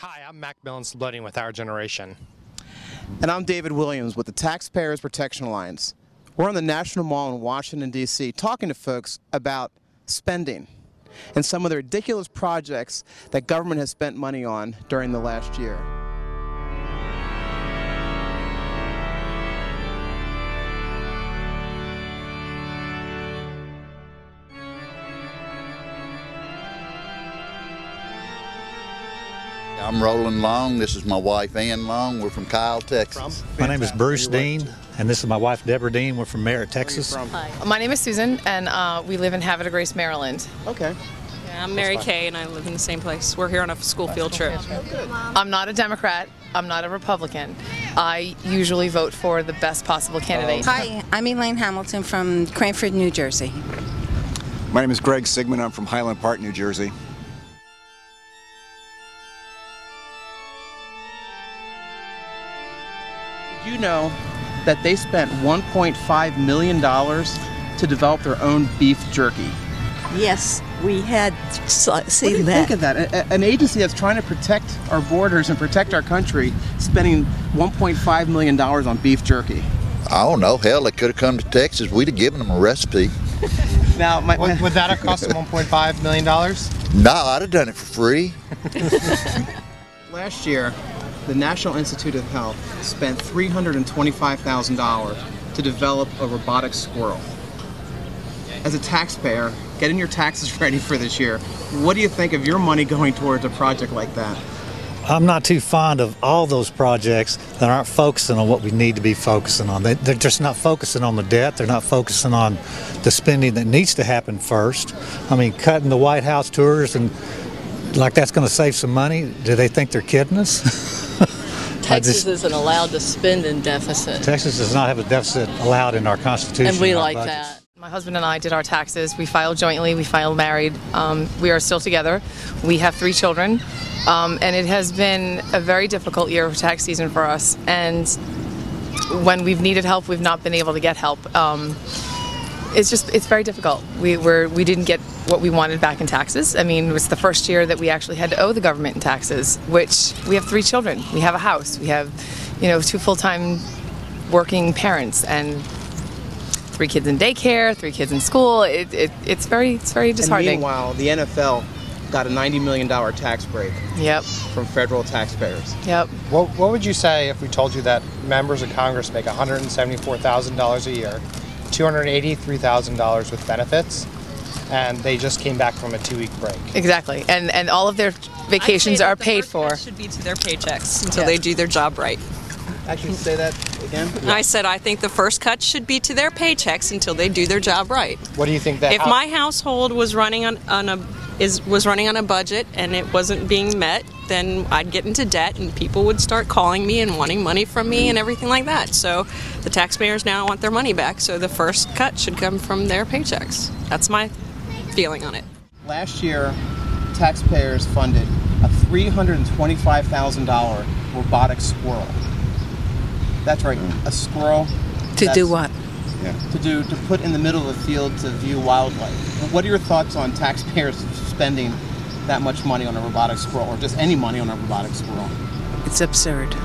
Hi, I'm Mac Millen saluting with Our Generation. And I'm David Williams with the Taxpayers Protection Alliance. We're on the National Mall in Washington, D.C., talking to folks about spending and some of the ridiculous projects that government has spent money on during the last year. I'm Roland Long. This is my wife, Ann Long. We're from Kyle, Texas. My name is Bruce Dean, and this is my wife, Deborah Dean. We're from Merritt, Texas. Hi. My name is Susan, and we live in Havre de Grace, Maryland. Okay. Yeah, I'm Mary Kay, and I live in the same place. We're here on a school field trip. I'm not a Democrat. I'm not a Republican. I usually vote for the best possible candidate. Hi, I'm Elaine Hamilton from Cranford, New Jersey. My name is Greg Sigmund. I'm from Highland Park, New Jersey. Did you know that they spent $1.5 million to develop their own beef jerky? Yes, we had seen that. What do you think of that? An agency that's trying to protect our borders and protect our country spending $1.5 million on beef jerky. I don't know. Hell, they could have come to Texas. We'd have given them a recipe. Now, Would that have cost them $1.5 million? No, I'd have done it for free. last year, the National Institute of Health spent $325,000 to develop a robotic squirrel. As a taxpayer, getting your taxes ready for this year, what do you think of your money going towards a project like that? I'm not too fond of all those projects that aren't focusing on what we need to be focusing on. They're just not focusing on the debt. They're not focusing on the spending that needs to happen first. I mean, cutting the White House tours and like that's going to save some money. Do they think they're kidding us? Texas isn't allowed to spend in deficit. Texas does not have a deficit allowed in our Constitution. And we like budgets. that. My husband and I did our taxes. We filed jointly. We filed married. We are still together. We have 3 children. And it has been a very difficult year of tax season for us. And when we've needed help, we've not been able to get help. It's very difficult. We didn't get what we wanted back in taxes. I mean, it was the first year that we actually had to owe the government in taxes, which we have 3 children. We have a house. We have, 2 full-time working parents and 3 kids in daycare, 3 kids in school. It's very disheartening. And meanwhile, the NFL got a $90 million tax break. Yep. From federal taxpayers. Yep. What would you say if we told you that members of Congress make $174,000 a year, $283,000 with benefits, and they just came back from a 2-week break? Exactly. And all of their vacations are paid for. It should be to their paychecks until they do their job right. Actually, say that again? I said I think the first cut should be to their paychecks until they do their job right. What do you think that? If my household was running on a budget and it wasn't being met, then I'd get into debt and people would start calling me and wanting money from me and everything like that. So the taxpayers now want their money back, so the first cut should come from their paychecks. That's my feeling on it. Last year, taxpayers funded a $325,000 robotic squirrel. That's right, a squirrel. To do what? To put in the middle of the field to view wildlife. What are your thoughts on taxpayers spending that much money on a robotic squirrel, or just any money on a robotic squirrel? It's absurd.